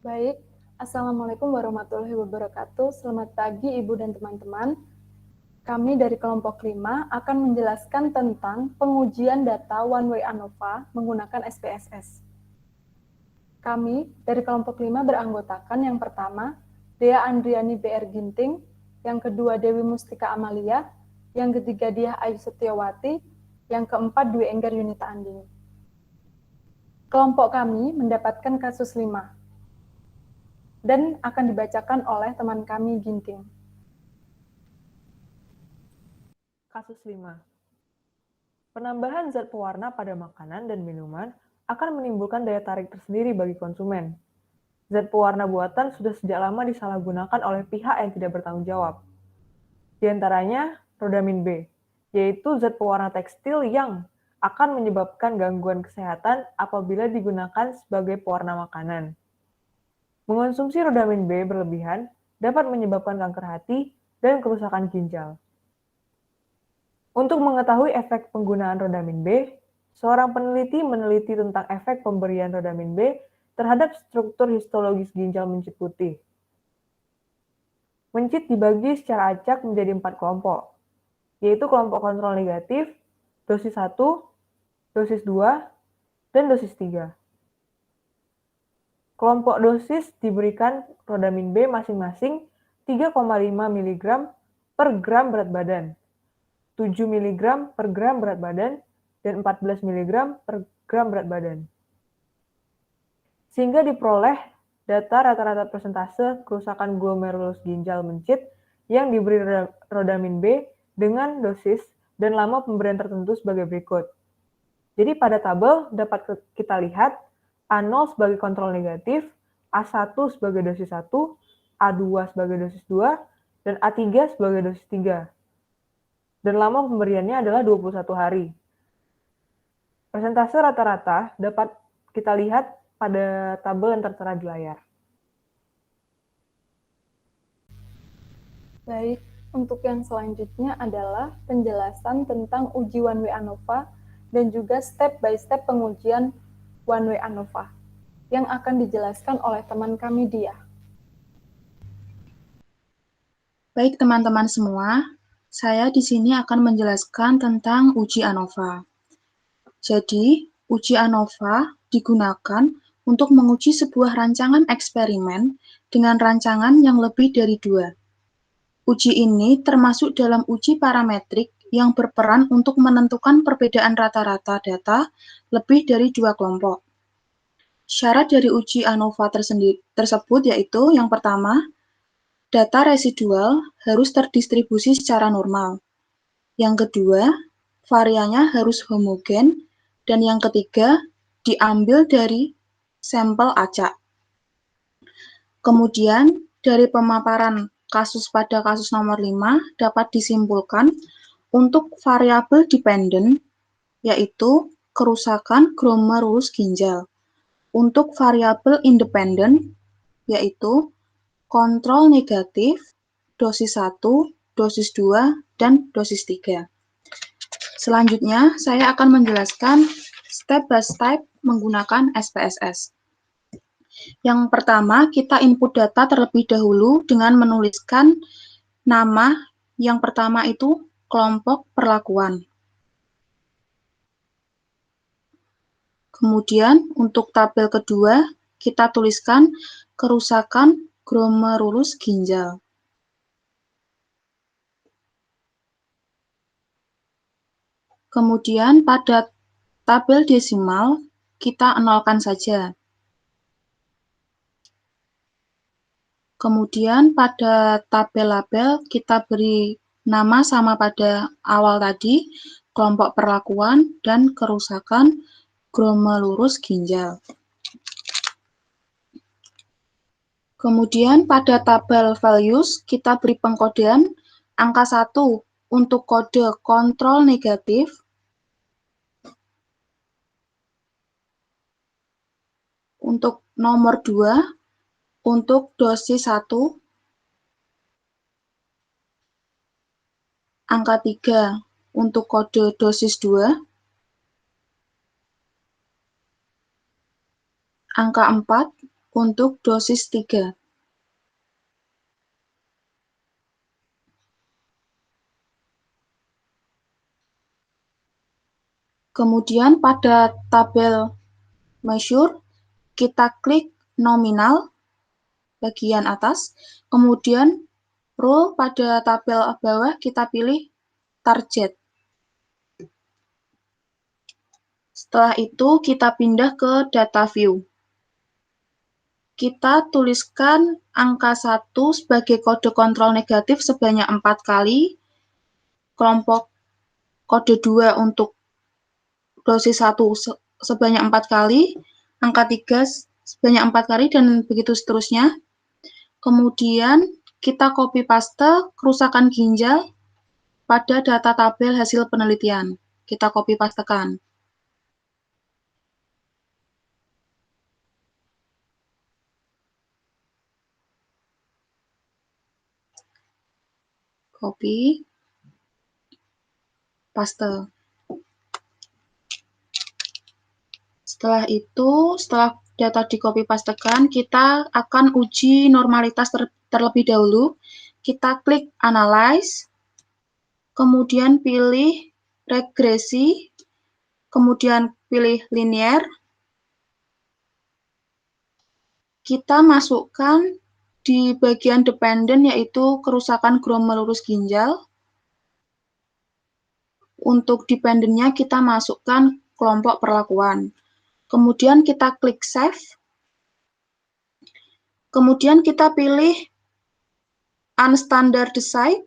Baik, Assalamualaikum warahmatullahi wabarakatuh. Selamat pagi Ibu dan teman-teman. Kami dari kelompok 5 akan menjelaskan tentang pengujian data one way ANOVA menggunakan SPSS. Kami dari kelompok 5 beranggotakan yang pertama, Dea Andriani BR Ginting, yang kedua Dewi Mustika Amalia, yang ketiga Diah Ayu Setiawati, yang keempat Dwi Enggar Yunita Andini. Kelompok kami mendapatkan kasus 5 dan akan dibacakan oleh teman kami Ginting. Kasus 5. Penambahan zat pewarna pada makanan dan minuman akan menimbulkan daya tarik tersendiri bagi konsumen. Zat pewarna buatan sudah sejak lama disalahgunakan oleh pihak yang tidak bertanggung jawab. Di antaranya, rodamin B, yaitu zat pewarna tekstil yang akan menyebabkan gangguan kesehatan apabila digunakan sebagai pewarna makanan. Mengonsumsi rodamin B berlebihan dapat menyebabkan kanker hati dan kerusakan ginjal. Untuk mengetahui efek penggunaan rodamin B, seorang peneliti meneliti tentang efek pemberian rodamin B terhadap struktur histologis ginjal mencit putih. Mencit dibagi secara acak menjadi 4 kelompok, yaitu kelompok kontrol negatif, dosis 1, dosis 2, dan dosis 3. Kelompok dosis diberikan rodamin B masing-masing 3,5 mg per gram berat badan, 7 mg per gram berat badan, dan 14 mg per gram berat badan. Sehingga diperoleh data rata-rata persentase kerusakan glomerulus ginjal mencit yang diberi rodamin B dengan dosis dan lama pemberian tertentu sebagai berikut. Jadi pada tabel dapat kita lihat A0 sebagai kontrol negatif, A1 sebagai dosis 1, A2 sebagai dosis 2, dan A3 sebagai dosis 3. Dan lama pemberiannya adalah 21 hari. Persentase rata-rata dapat kita lihat pada tabel yang tertera di layar. Baik, untuk yang selanjutnya adalah penjelasan tentang uji one way ANOVA dan juga step by step pengujian one way ANOVA yang akan dijelaskan oleh teman kami Dia. Baik teman-teman semua, saya di sini akan menjelaskan tentang uji ANOVA. Jadi, uji ANOVA digunakan untuk menguji sebuah rancangan eksperimen dengan rancangan yang lebih dari 2. Uji ini termasuk dalam uji parametrik yang berperan untuk menentukan perbedaan rata-rata data lebih dari 2 kelompok. Syarat dari uji ANOVA tersebut yaitu yang pertama, data residual harus terdistribusi secara normal. Yang kedua, variannya harus homogen. Dan yang ketiga, diambil dari sampel acak. Kemudian, dari pemaparan kasus pada kasus nomor 5 dapat disimpulkan untuk variabel dependent, yaitu kerusakan glomerulus ginjal. Untuk variabel independent, yaitu kontrol negatif, dosis 1, dosis 2, dan dosis 3. Selanjutnya, saya akan menjelaskan step by step menggunakan SPSS. Yang pertama, kita input data terlebih dahulu dengan menuliskan nama yang pertama itu kelompok perlakuan. Kemudian, untuk tabel kedua, kita tuliskan kerusakan glomerulus ginjal. Kemudian pada tabel desimal, kita nolkan saja. Kemudian pada tabel label, kita beri nama sama pada awal tadi, kelompok perlakuan dan kerusakan glomerulus ginjal. Kemudian pada tabel values, kita beri pengkodean angka 1 untuk kode kontrol negatif, untuk nomor 2, untuk dosis 1, angka 3 untuk kode dosis 2, angka 4 untuk dosis 3. Kemudian pada tabel measure, kita klik nominal bagian atas, kemudian row pada tabel bawah kita pilih target. Setelah itu kita pindah ke data view. Kita tuliskan angka 1 sebagai kode kontrol negatif sebanyak 4 kali, kelompok kode 2 untuk dosis 1 sebanyak 4 kali, angka 3 sebanyak 4 kali, dan begitu seterusnya. Kemudian kita copy paste kerusakan ginjal pada data tabel hasil penelitian. Kita copy pastekan. Copy, paste. Setelah itu, setelah data di copy pastekan, kita akan uji normalitas terlebih dahulu. Kita klik analyze, kemudian pilih regresi, kemudian pilih linear. Kita masukkan di bagian dependen, yaitu kerusakan glomerulus ginjal. Untuk dependennya kita masukkan kelompok perlakuan. Kemudian kita klik save. Kemudian kita pilih unstandardized.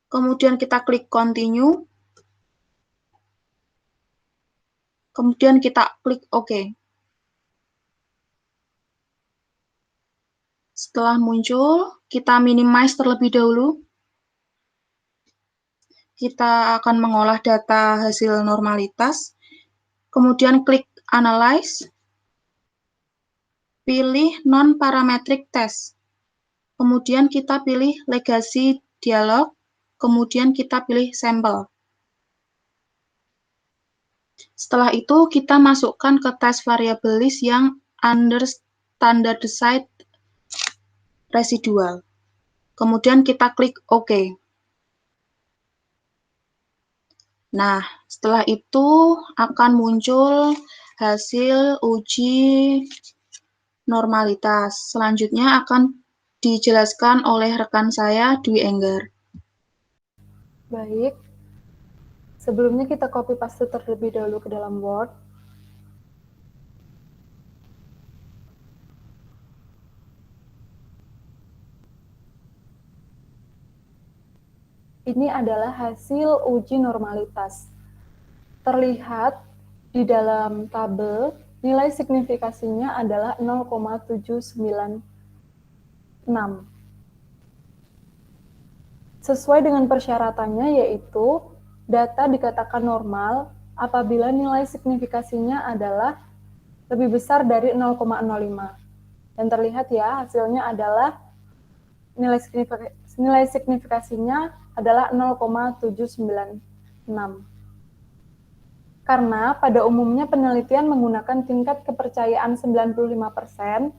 Kemudian kita klik continue. Kemudian kita klik OK. Setelah muncul, kita minimize terlebih dahulu. Kita akan mengolah data hasil normalitas. Kemudian klik analyze. Pilih non-parametric test. Kemudian kita pilih legacy dialog. Kemudian kita pilih sampel. Setelah itu kita masukkan ke test variable list yang under standardized residual. Kemudian kita klik OK. Nah, setelah itu akan muncul hasil uji normalitas. Selanjutnya akan dijelaskan oleh rekan saya, Dwi Enggar. Baik, sebelumnya kita copy paste terlebih dahulu ke dalam Word. Ini adalah hasil uji normalitas. Terlihat di dalam tabel, nilai signifikasinya adalah 0,796. Sesuai dengan persyaratannya, yaitu data dikatakan normal apabila nilai signifikasinya adalah lebih besar dari 0,05. Dan terlihat ya, hasilnya adalah nilai signifikasinya adalah 0,796. Karena pada umumnya penelitian menggunakan tingkat kepercayaan 95%,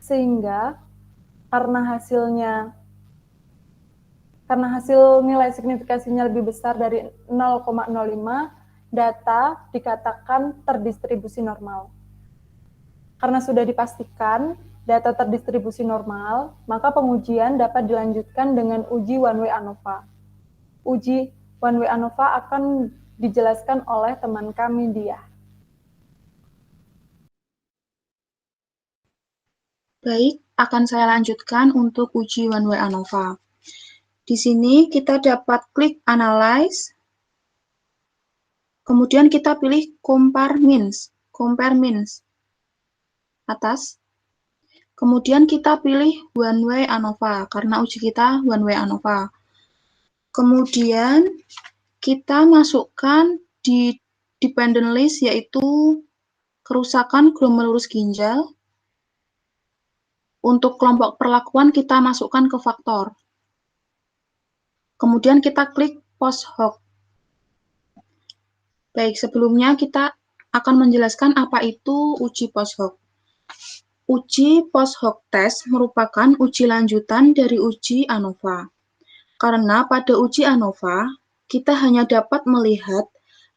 sehingga karena hasil nilai signifikasinya lebih besar dari 0,05, data dikatakan terdistribusi normal. Karena sudah dipastikan data terdistribusi normal, maka pengujian dapat dilanjutkan dengan uji one-way ANOVA. Uji one-way ANOVA akan dijelaskan oleh teman kami, Dia. Baik, akan saya lanjutkan untuk uji one-way ANOVA. Di sini kita dapat klik analyze, kemudian kita pilih compare means atas. Kemudian kita pilih one-way ANOVA, karena uji kita one-way ANOVA. Kemudian kita masukkan di dependent list, yaitu kerusakan glomerulus ginjal. Untuk kelompok perlakuan kita masukkan ke faktor. Kemudian kita klik post hoc. Baik, sebelumnya kita akan menjelaskan apa itu uji post hoc. Uji post hoc test merupakan uji lanjutan dari uji ANOVA. Karena pada uji ANOVA, kita hanya dapat melihat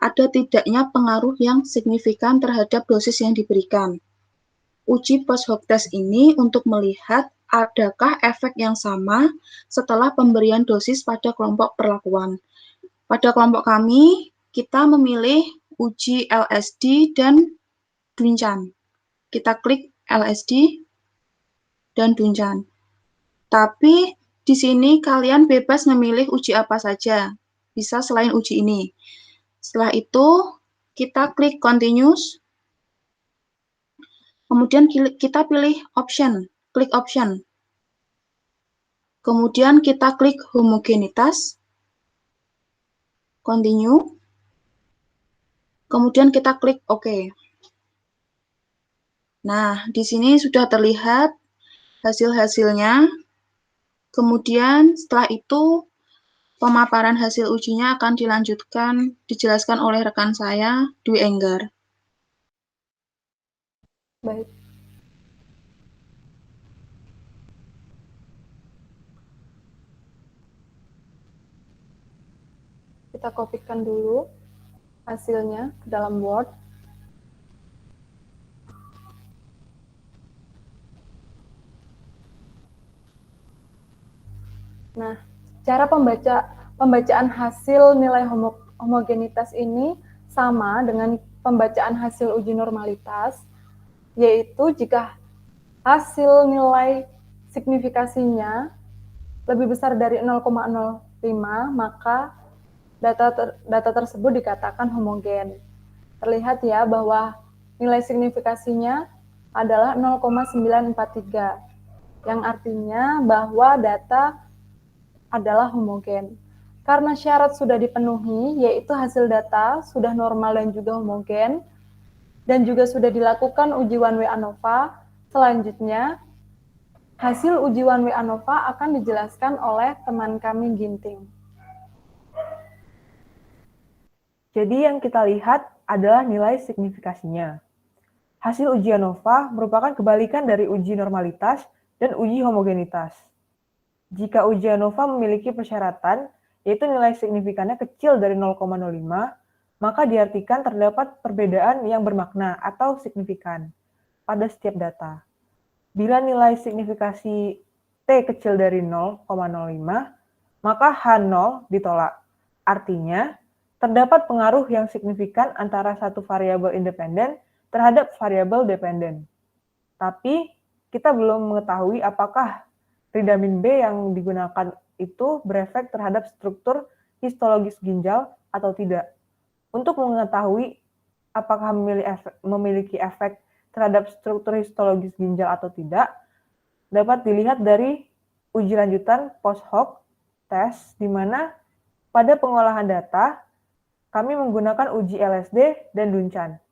ada tidaknya pengaruh yang signifikan terhadap dosis yang diberikan. Uji post hoc test ini untuk melihat adakah efek yang sama setelah pemberian dosis pada kelompok perlakuan. Pada kelompok kami, kita memilih uji LSD dan Duncan. Kita klik LSD dan Duncan. Tapi di sini kalian bebas memilih uji apa saja, bisa selain uji ini. Setelah itu, kita klik continuous, kemudian kita pilih option, klik option. Kemudian kita klik homogenitas, continue, kemudian kita klik OK. Nah, di sini sudah terlihat hasil-hasilnya. Kemudian setelah itu pemaparan hasil ujinya akan dijelaskan oleh rekan saya, Dwi Enggar. Baik. Kita kopikan dulu hasilnya ke dalam Word. Nah, cara pembacaan hasil nilai homogenitas ini sama dengan pembacaan hasil uji normalitas, yaitu jika hasil nilai signifikasinya lebih besar dari 0,05, maka data tersebut dikatakan homogen. Terlihat ya bahwa nilai signifikasinya adalah 0,943, yang artinya bahwa data adalah homogen. Karena syarat sudah dipenuhi, yaitu hasil data sudah normal dan juga homogen, dan juga sudah dilakukan uji one way ANOVA, selanjutnya hasil uji one way ANOVA akan dijelaskan oleh teman kami Ginting. Jadi yang kita lihat adalah nilai signifikasinya. Hasil uji ANOVA merupakan kebalikan dari uji normalitas dan uji homogenitas. Jika uji ANOVA memiliki persyaratan, yaitu nilai signifikannya kecil dari 0,05, maka diartikan terdapat perbedaan yang bermakna atau signifikan pada setiap data. Bila nilai signifikasi T kecil dari 0,05, maka H0 ditolak. Artinya, terdapat pengaruh yang signifikan antara satu variabel independen terhadap variabel dependen. Tapi, kita belum mengetahui apakah ridamin B yang digunakan itu berefek terhadap struktur histologis ginjal atau tidak. Untuk mengetahui apakah memiliki efek terhadap struktur histologis ginjal atau tidak, dapat dilihat dari uji lanjutan post hoc test, di mana pada pengolahan data, kami menggunakan uji LSD dan Duncan.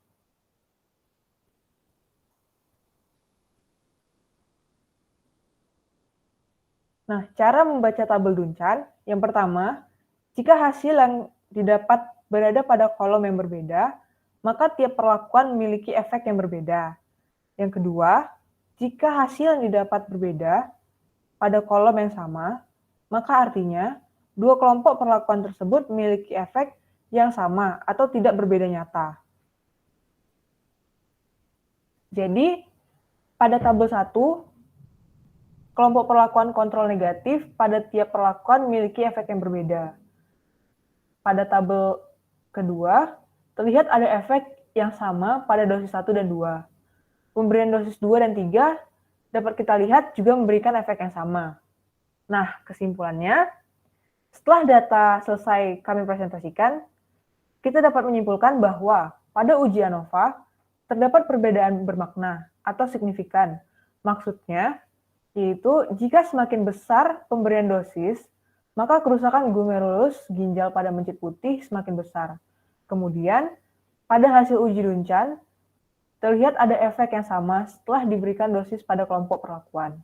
Nah, cara membaca tabel Duncan, yang pertama, jika hasil yang didapat berada pada kolom yang berbeda, maka tiap perlakuan memiliki efek yang berbeda. Yang kedua, jika hasil yang didapat berbeda pada kolom yang sama, maka artinya dua kelompok perlakuan tersebut memiliki efek yang sama atau tidak berbeda nyata. Jadi, pada tabel 1, kelompok perlakuan kontrol negatif pada tiap perlakuan memiliki efek yang berbeda. Pada tabel kedua, terlihat ada efek yang sama pada dosis 1 dan 2. Pemberian dosis 2 dan 3 dapat kita lihat juga memberikan efek yang sama. Nah, kesimpulannya, setelah data selesai kami presentasikan, kita dapat menyimpulkan bahwa pada uji ANOVA terdapat perbedaan bermakna atau signifikan. Maksudnya, yaitu jika semakin besar pemberian dosis, maka kerusakan glomerulus ginjal pada mencit putih semakin besar. Kemudian, pada hasil uji Duncan, terlihat ada efek yang sama setelah diberikan dosis pada kelompok perlakuan.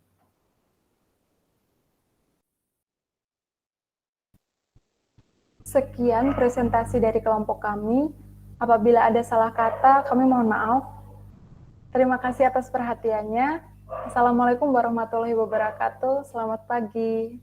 Sekian presentasi dari kelompok kami. Apabila ada salah kata, kami mohon maaf. Terima kasih atas perhatiannya. Assalamualaikum warahmatullahi wabarakatuh. Selamat pagi.